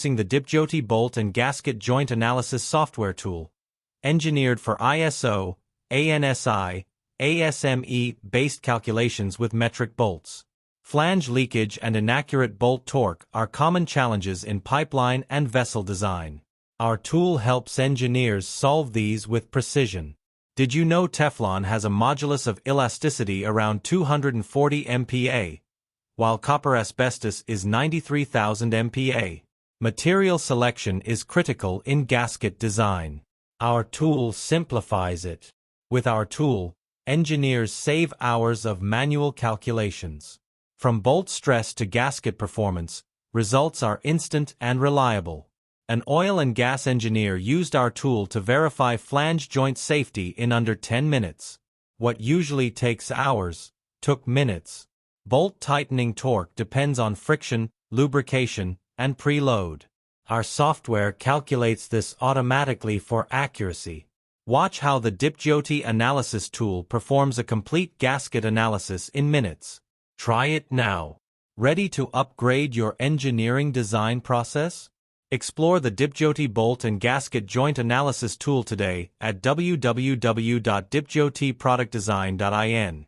Using the DeepJyoti bolt and gasket joint analysis software tool, engineered for ISO, ANSI, ASME-based calculations with metric bolts. Flange leakage and inaccurate bolt torque are common challenges in pipeline and vessel design. Our tool helps engineers solve these with precision. Did you know Teflon has a modulus of elasticity around 240 MPa, while copper asbestos is 93,000 MPa? Material selection is critical in gasket design. Our tool simplifies it. With our tool, engineers save hours of manual calculations. From bolt stress to gasket performance, results are instant and reliable. An oil and gas engineer used our tool to verify flange joint safety in under 10 minutes. What usually takes hours, took minutes. Bolt tightening torque depends on friction, lubrication, and preload. Our software calculates this automatically for accuracy. Watch how the DeepJyoti analysis tool performs a complete gasket analysis in minutes. Try it now. Ready to upgrade your engineering design process? Explore the DeepJyoti bolt and gasket joint analysis tool today at www.deepjyotiproductdesign.in.